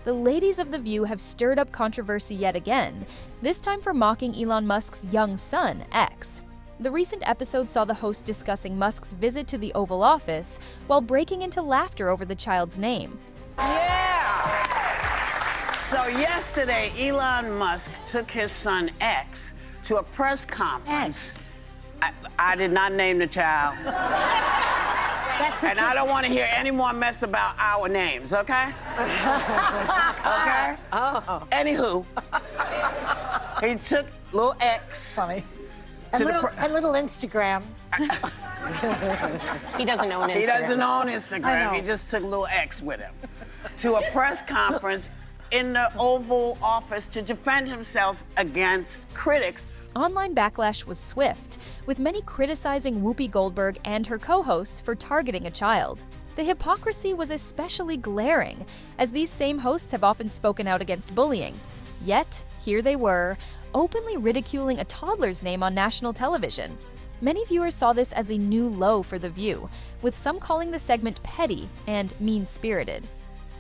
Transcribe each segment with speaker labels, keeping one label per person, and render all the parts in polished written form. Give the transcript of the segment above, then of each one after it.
Speaker 1: the ladies of The View have stirred up controversy yet again, this time for mocking Elon Musk's young son, X. The recent episode saw the host discussing Musk's visit to the Oval Office while breaking into laughter over the child's name.
Speaker 2: Yeah! So yesterday, Elon Musk took his son X to a press conference. I did not name the child. And I don't want to hear any more mess about our names, okay? Okay?
Speaker 3: Oh.
Speaker 2: Anywho, he took little X.
Speaker 3: Funny. A little Instagram.
Speaker 4: He doesn't own Instagram.
Speaker 2: He doesn't own Instagram. He just took little X with him to a press conference in the Oval Office to defend himself against critics.
Speaker 1: Online backlash was swift, with many criticizing Whoopi Goldberg and her co-hosts for targeting a child. The hypocrisy was especially glaring, as these same hosts have often spoken out against bullying. Yet, here they were, openly ridiculing a toddler's name on national television. Many viewers saw this as a new low for The View, with some calling the segment petty and mean-spirited.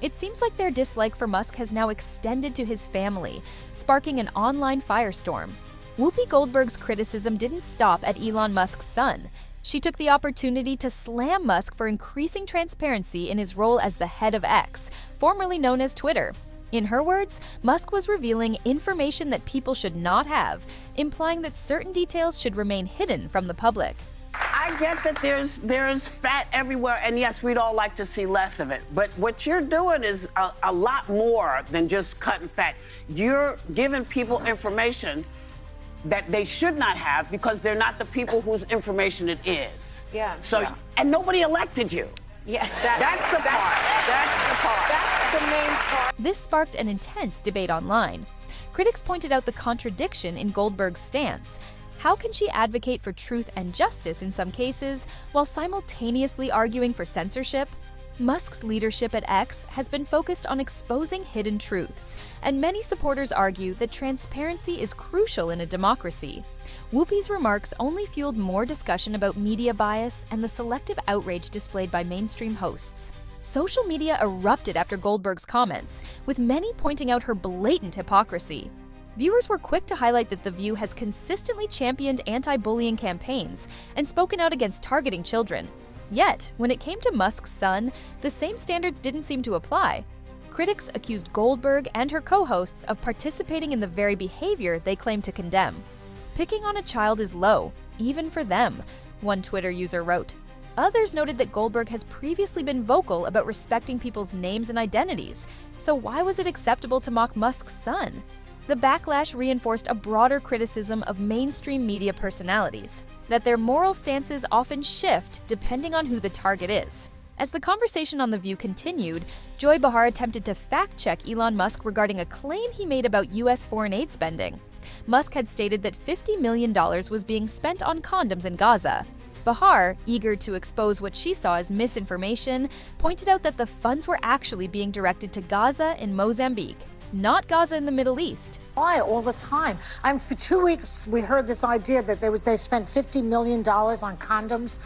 Speaker 1: It seems like their dislike for Musk has now extended to his family, sparking an online firestorm. Whoopi Goldberg's criticism didn't stop at Elon Musk's son. She took the opportunity to slam Musk for increasing transparency in his role as the head of X, formerly known as Twitter. In her words, Musk was revealing information that people should not have, implying that certain details should remain hidden from the public.
Speaker 2: I get that there's fat everywhere, and yes, we'd all like to see less of it. But what you're doing is a lot more than just cutting fat. You're giving people information that they should not have because they're not the people whose information it is.
Speaker 4: Yeah.
Speaker 2: So, and nobody elected you.
Speaker 4: Yeah.
Speaker 2: That's the part. That's the part.
Speaker 4: That's the main part.
Speaker 1: This sparked an intense debate online. Critics pointed out the contradiction in Goldberg's stance. How can she advocate for truth and justice in some cases while simultaneously arguing for censorship? Musk's leadership at X has been focused on exposing hidden truths, and many supporters argue that transparency is crucial in a democracy. Whoopi's remarks only fueled more discussion about media bias and the selective outrage displayed by mainstream hosts. Social media erupted after Goldberg's comments, with many pointing out her blatant hypocrisy. Viewers were quick to highlight that The View has consistently championed anti-bullying campaigns and spoken out against targeting children. Yet, when it came to Musk's son, the same standards didn't seem to apply. Critics accused Goldberg and her co-hosts of participating in the very behavior they claim to condemn. Picking on a child is low, even for them, one Twitter user wrote. Others noted that Goldberg has previously been vocal about respecting people's names and identities, so why was it acceptable to mock Musk's son? The backlash reinforced a broader criticism of mainstream media personalities, that their moral stances often shift depending on who the target is. As the conversation on The View continued, Joy Behar attempted to fact-check Elon Musk regarding a claim he made about U.S. foreign aid spending. Musk had stated that $50 million was being spent on condoms in Gaza. Behar, eager to expose what she saw as misinformation, pointed out that the funds were actually being directed to Gaza in Mozambique, not Gaza in the Middle East.
Speaker 3: Why all the time? For 2 weeks, we heard this idea that they spent $50 million on condoms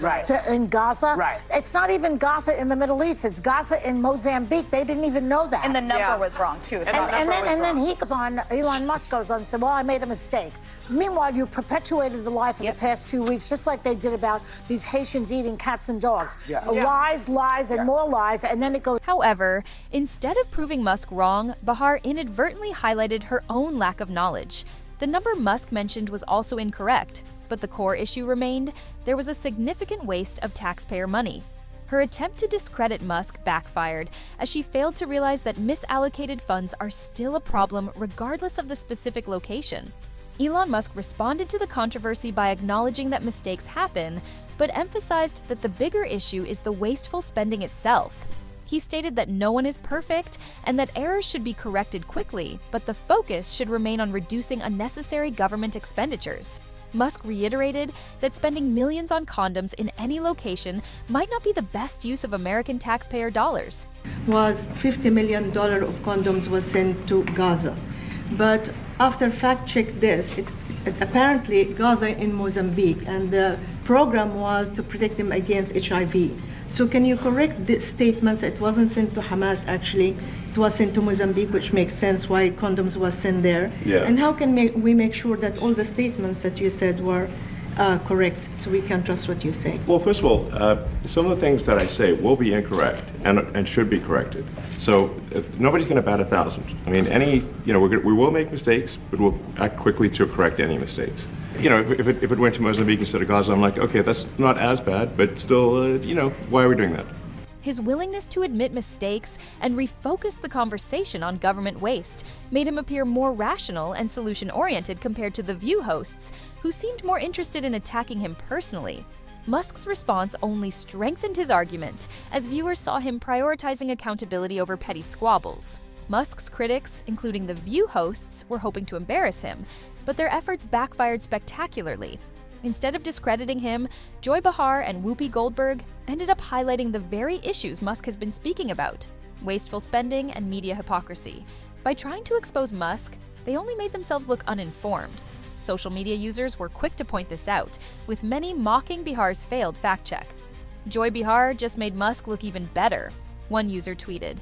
Speaker 3: in Gaza.
Speaker 2: Right.
Speaker 3: It's not even Gaza in the Middle East. It's Gaza in Mozambique. They didn't even know that.
Speaker 5: And the number was wrong, too.
Speaker 3: And then he goes on, Elon Musk goes on and said, well, I made a mistake. Meanwhile, you perpetuated the lie for the past 2 weeks, just like they did about these Haitians eating cats and dogs. Lies, and more lies, and then it goes.
Speaker 1: However, instead of proving Musk wrong, Behar inadvertently highlighted her own lack of knowledge. The number Musk mentioned was also incorrect, but the core issue remained: there was a significant waste of taxpayer money. Her attempt to discredit Musk backfired, as she failed to realize that misallocated funds are still a problem regardless of the specific location. Elon Musk responded to the controversy by acknowledging that mistakes happen, but emphasized that the bigger issue is the wasteful spending itself. He stated that no one is perfect and that errors should be corrected quickly, but the focus should remain on reducing unnecessary government expenditures. Musk reiterated that spending millions on condoms in any location might not be the best use of American taxpayer dollars.
Speaker 6: Was $50 million of condoms was sent to Gaza. But after fact-check this, apparently Gaza in Mozambique, and the program was to protect them against HIV. So can you correct the statements? It wasn't sent to Hamas, actually. It was sent to Mozambique, which makes sense why condoms was sent there.
Speaker 5: Yeah.
Speaker 6: And how can we make sure that all the statements that you said were correct, so we can trust what you say?
Speaker 5: Well, first of all, some of the things that I say will be incorrect and should be corrected. So nobody's going to bat 1,000. I mean, we will make mistakes, but we'll act quickly to correct any mistakes. If it went to Mozambique instead of Gaza, I'm like, okay, that's not as bad, but still, why are we doing that?
Speaker 1: His willingness to admit mistakes and refocus the conversation on government waste made him appear more rational and solution-oriented compared to The View hosts, who seemed more interested in attacking him personally. Musk's response only strengthened his argument, as viewers saw him prioritizing accountability over petty squabbles. Musk's critics, including The View hosts, were hoping to embarrass him, but their efforts backfired spectacularly. Instead of discrediting him, Joy Behar and Whoopi Goldberg ended up highlighting the very issues Musk has been speaking about: wasteful spending and media hypocrisy. By trying to expose Musk, they only made themselves look uninformed. Social media users were quick to point this out, with many mocking Behar's failed fact-check. Joy Behar just made Musk look even better. One user tweeted,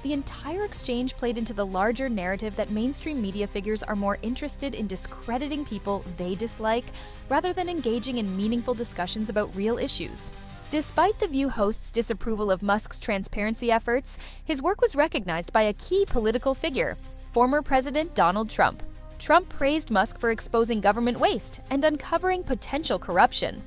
Speaker 1: "The entire exchange played into the larger narrative that mainstream media figures are more interested in discrediting people they dislike rather than engaging in meaningful discussions about real issues." Despite The View host's disapproval of Musk's transparency efforts, his work was recognized by a key political figure, former President Donald Trump. Trump praised Musk for exposing government waste and uncovering potential corruption.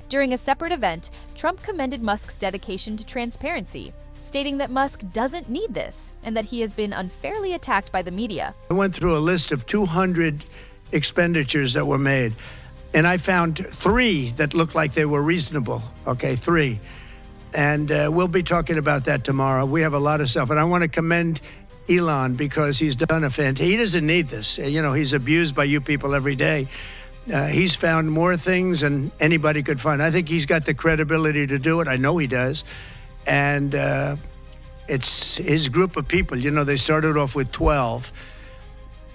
Speaker 1: During a separate event, Trump commended Musk's dedication to transparency, stating that Musk doesn't need this and that he has been unfairly attacked by the media.
Speaker 7: I went through a list of 200 expenditures that were made, and I found 3 that looked like they were reasonable. Okay, 3. And we'll be talking about that tomorrow. We have a lot of stuff, and I want to commend Elon because he's done he doesn't need this. He's abused by you people every day. He's found more things than anybody could find. I think he's got the credibility to do it. I know he does. And it's his group of people. They started off with 12.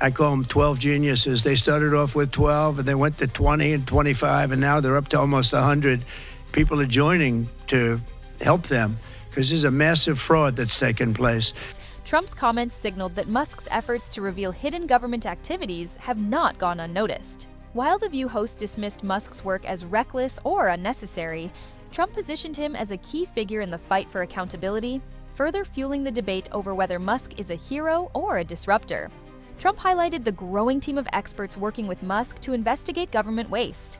Speaker 7: I call them 12 geniuses. They started off with 12, and they went to 20 and 25, and now they're up to almost 100. People are joining to help them because there's a massive fraud that's taken place.
Speaker 1: Trump's comments signaled that Musk's efforts to reveal hidden government activities have not gone unnoticed. While The View host dismissed Musk's work as reckless or unnecessary, Trump positioned him as a key figure in the fight for accountability, further fueling the debate over whether Musk is a hero or a disruptor. Trump highlighted the growing team of experts working with Musk to investigate government waste.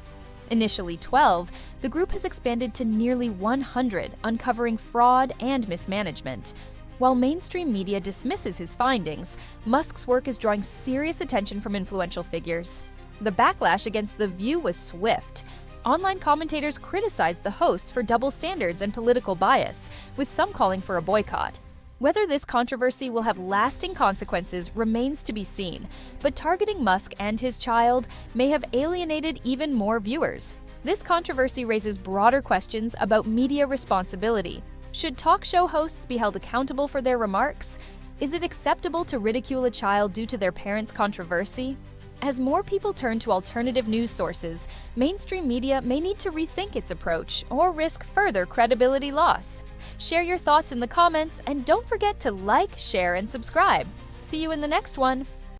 Speaker 1: Initially 12, the group has expanded to nearly 100, uncovering fraud and mismanagement. While mainstream media dismisses his findings, Musk's work is drawing serious attention from influential figures. The backlash against The View was swift. Online commentators criticized the hosts for double standards and political bias, with some calling for a boycott. Whether this controversy will have lasting consequences remains to be seen, but targeting Musk and his child may have alienated even more viewers. This controversy raises broader questions about media responsibility. Should talk show hosts be held accountable for their remarks? Is it acceptable to ridicule a child due to their parents' controversy? As more people turn to alternative news sources, mainstream media may need to rethink its approach or risk further credibility loss. Share your thoughts in the comments and don't forget to like, share, and subscribe. See you in the next one.